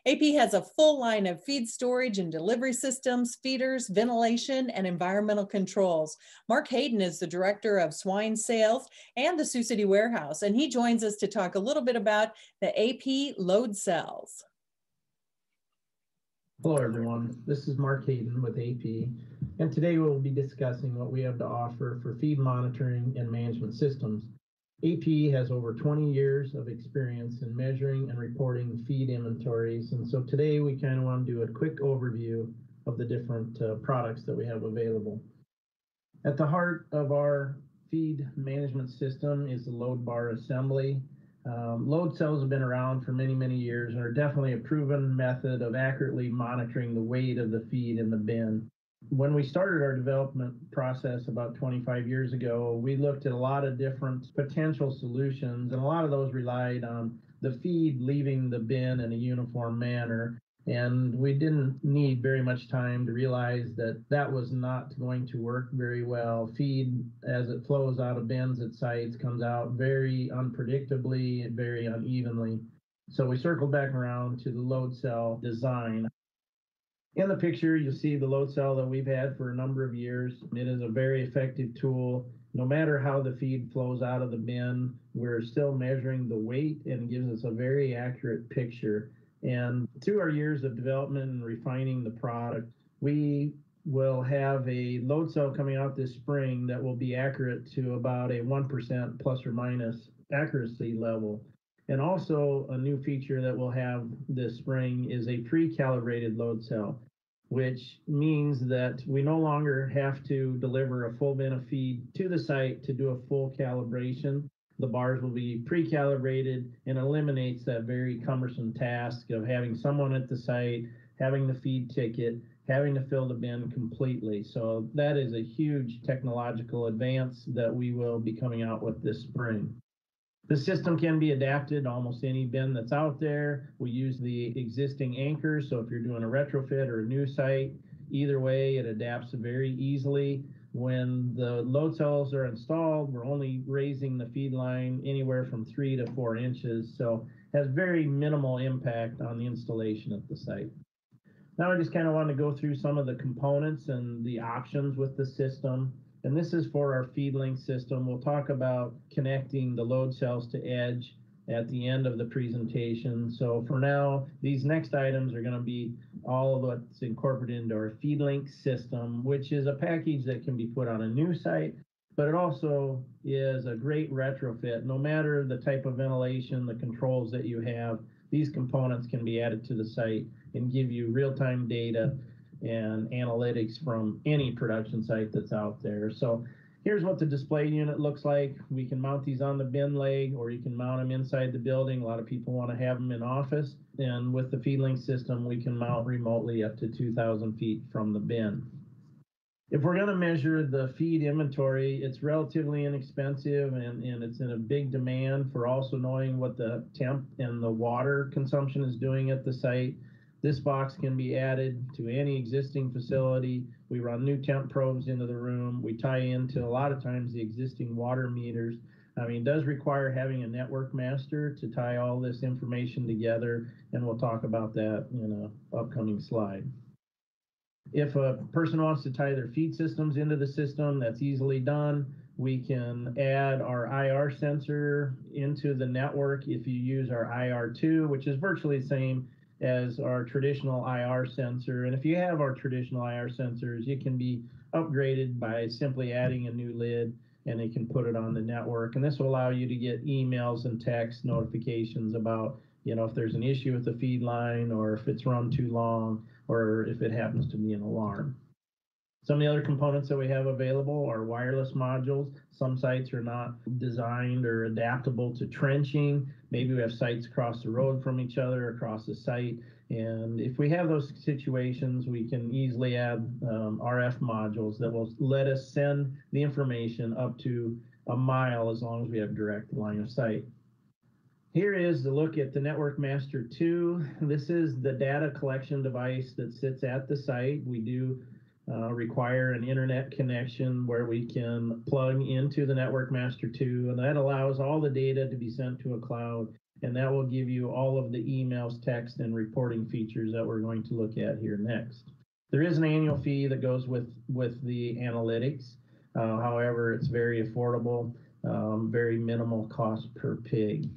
AP has a full line of feed storage and delivery systems, feeders, ventilation, and environmental controls. Mark Hayden is the director of swine sales and the Sioux City warehouse, and he joins us to talk a little bit about the AP load cells. Hello everyone, this is Mark Hayden with AP, and today we'll be discussing what we have to offer for feed monitoring and management systems. AP has over 20 years of experience in measuring and reporting feed inventories, and so today we kind of want to do a quick overview of the different products that we have available. At the heart of our feed management system is the load bar assembly. Load cells have been around for many years and are definitely a proven method of accurately monitoring the weight of the feed in the bin. When we started our development process about 25 years ago, we looked at a lot of different potential solutions, and a lot of those relied on the feed leaving the bin in a uniform manner. And we didn't need very much time to realize that that was not going to work very well. Feed, as it flows out of bins at sites, comes out very unpredictably and very unevenly. So we circled back around to the load cell design. In the picture, you'll see the load cell that we've had for a number of years. It is a very effective tool. No matter how the feed flows out of the bin, we're still measuring the weight, and it gives us a very accurate picture. And through our years of development and refining the product, we will have a load cell coming out this spring that will be accurate to about a 1% plus or minus accuracy level. And also a new feature that we'll have this spring is a pre-calibrated load cell, which means that we no longer have to deliver a full bin of feed to the site to do a full calibration. The bars will be pre-calibrated and eliminates that very cumbersome task of having someone at the site, having the feed ticket, having to fill the bin completely. So that is a huge technological advance that we will be coming out with this spring. The system can be adapted to almost any bin that's out there. We use the existing anchors, so if you're doing a retrofit or a new site, either way, it adapts very easily. When the load cells are installed, we're only raising the feed line anywhere from 3 to 4 inches, so it has very minimal impact on the installation at the site. Now I just kind of want to go through some of the components and the options with the system. And this is for our FEEDLINK system. We'll talk about connecting the load cells to edge at the end of the presentation. So for now, these next items are going to be all of what's incorporated into our FEEDLINK system, which is a package that can be put on a new site, but it also is a great retrofit. No matter the type of ventilation, the controls that you have, these components can be added to the site and give you real-time data and analytics from any production site that's out there. So here's what the display unit looks like. We can mount these on the bin leg, or you can mount them inside the building. A lot of people want to have them in office. And with the FEEDLINK system, we can mount remotely up to 2,000 feet from the bin. If we're going to measure the feed inventory, it's relatively inexpensive, and it's in a big demand for also knowing what the temp and the water consumption is doing at the site. This box can be added to any existing facility. We run new temp probes into the room. We tie into a lot of times the existing water meters. I mean, it does require having a network master to tie all this information together, and we'll talk about that in an upcoming slide. If a person wants to tie their feed systems into the system, that's easily done. We can add our IR sensor into the network if you use our IR2, which is virtually the same as our traditional IR sensor. And if you have our traditional IR sensors, it can be upgraded by simply adding a new lid, and it can put it on the network. And this will allow you to get emails and text notifications about, if there's an issue with the feed line, or if it's run too long, or if it happens to be an alarm. Some of the other components that we have available are wireless modules. Some sites are not designed or adaptable to trenching. Maybe we have sites across the road from each other, across the site. And if we have those situations, we can easily add RF modules that will let us send the information up to a mile as long as we have direct line of sight. Here is the look at the Network Master 2. This is the data collection device that sits at the site. We do require an internet connection where we can plug into the Network Master 2, and that allows all the data to be sent to a cloud. and that will give you all of the emails, text, and reporting features that we're going to look at here next. There is an annual fee that goes with the analytics. However, it's very affordable, very minimal cost per pig.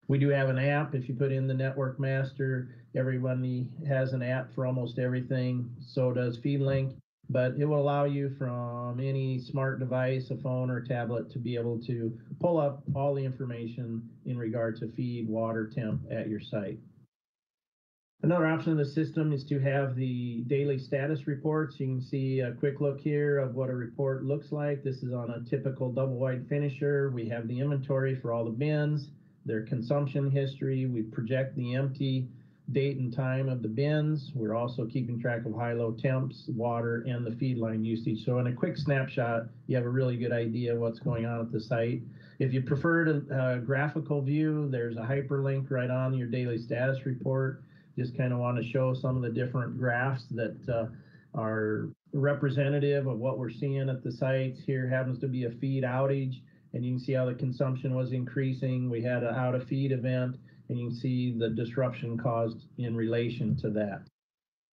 We do have an app. If you put in the network master, everybody has an app for almost everything. So does FEEDLINK, but it will allow you from any smart device, a phone or tablet, to be able to pull up all the information in regard to feed, water, temp at your site. Another option of the system is to have the daily status reports. You can see a quick look here of what a report looks like. This is on a typical double wide finisher. We have the inventory for all the bins, their consumption history. We project the empty date and time of the bins. We're also keeping track of high-low temps, water, and the feed line usage. So in a quick snapshot, you have a really good idea of what's going on at the site. If you prefer a graphical view, there's a hyperlink right on your daily status report. Just kind of want to show some of the different graphs that are representative of what we're seeing at the sites. Here happens to be a feed outage, and you can see how the consumption was increasing. We had an out of feed event, and you can see the disruption caused in relation to that.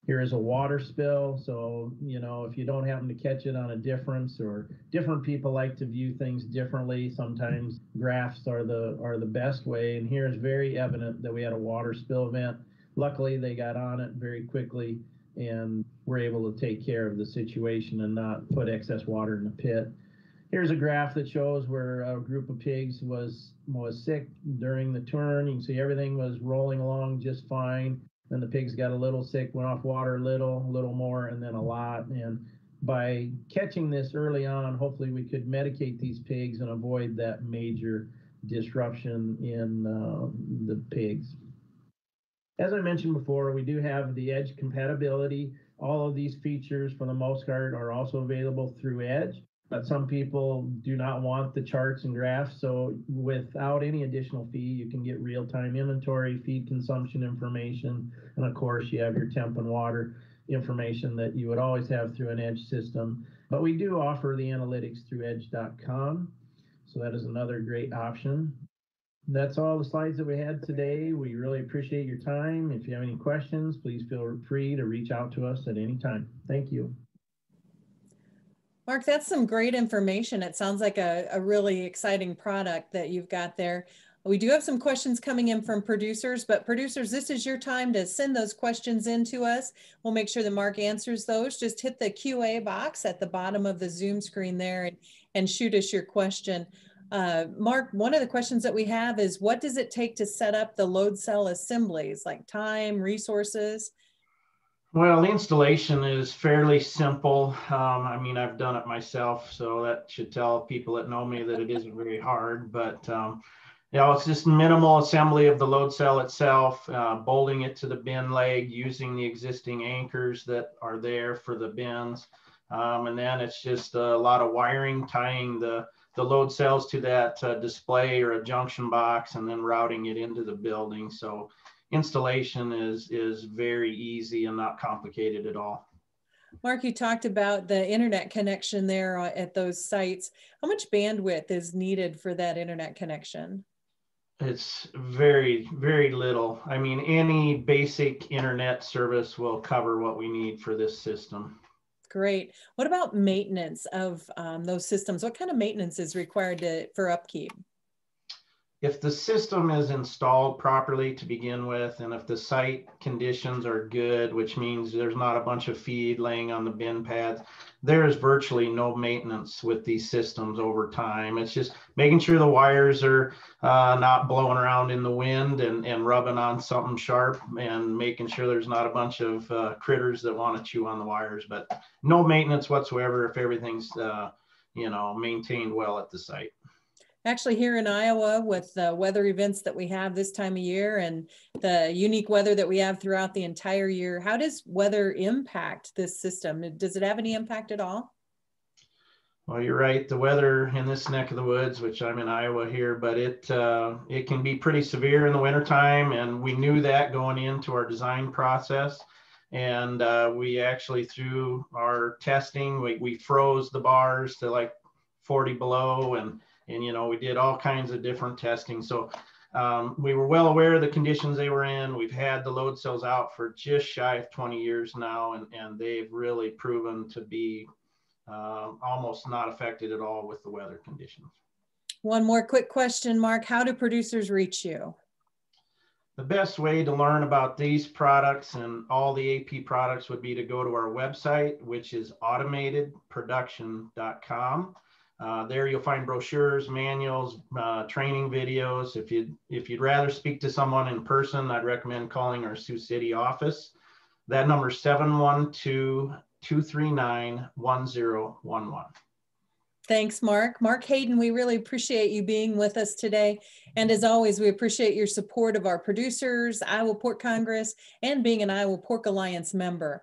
Here is a water spill. So, you know, if you don't happen to catch it on a difference, or different people like to view things differently, sometimes graphs are the best way. And here is very evident that we had a water spill event. Luckily, they got on it very quickly and were able to take care of the situation and not put excess water in the pit. Here's a graph that shows where a group of pigs was sick during the turn. You can see everything was rolling along just fine. Then the pigs got a little sick, went off water a little more, and then a lot. And by catching this early on, hopefully we could medicate these pigs and avoid that major disruption in the pigs. As I mentioned before, we do have the Edge compatibility. All of these features, for the most part, are also available through Edge, but some people do not want the charts and graphs. So without any additional fee, you can get real-time inventory, feed consumption information, and of course, you have your temp and water information that you would always have through an Edge system. But we do offer the analytics through edge.com, so that is another great option. That's all the slides that we had today. We really appreciate your time. If you have any questions, please feel free to reach out to us at any time. Thank you. Mark, that's some great information. It sounds like a really exciting product that you've got there. We do have some questions coming in from producers, but producers, this is your time to send those questions in to us. We'll make sure that Mark answers those. Just hit the QA box at the bottom of the Zoom screen there and shoot us your question. Mark, one of the questions that we have is, what does it take to set up the load cell assemblies, like time, resources? Well, the installation is fairly simple. I mean, I've done it myself, so that should tell people that know me that it isn't very hard, but you know, it's just minimal assembly of the load cell itself, bolting it to the bin leg, using the existing anchors that are there for the bins. And then it's just a lot of wiring, tying the load cells to that display or a junction box, and then routing it into the building. So installation is very easy and not complicated at all. Mark, you talked about the internet connection there at those sites. How much bandwidth is needed for that internet connection? It's very, very little. I mean, any basic internet service will cover what we need for this system. Great. What about maintenance of those systems? What kind of maintenance is required for upkeep? If the system is installed properly to begin with, and if the site conditions are good, which means there's not a bunch of feed laying on the bin pads, there is virtually no maintenance with these systems over time. It's just making sure the wires are not blowing around in the wind and rubbing on something sharp, and making sure there's not a bunch of critters that want to chew on the wires, but no maintenance whatsoever if everything's you know, maintained well at the site. Actually, here in Iowa, with the weather events that we have this time of year and the unique weather that we have throughout the entire year, how does weather impact this system? Does it have any impact at all? Well, you're right. The weather in this neck of the woods, which I'm in Iowa here, but it can be pretty severe in the wintertime, and we knew that going into our design process. And we actually, through our testing, we froze the bars to like 40 below, and you know, we did all kinds of different testing. So We were well aware of the conditions they were in. We've had the load cells out for just shy of 20 years now, and they've really proven to be almost not affected at all with the weather conditions. One more quick question, Mark. How do producers reach you? The best way to learn about these products and all the AP products would be to go to our website, which is automatedproduction.com. There you'll find brochures, manuals, training videos. If you'd rather speak to someone in person, I'd recommend calling our Sioux City office. That number is 712-239-1011. Thanks, Mark. Mark Hayden, we really appreciate you being with us today. And as always, we appreciate your support of our producers, Iowa Pork Congress, and being an Iowa Pork Alliance member.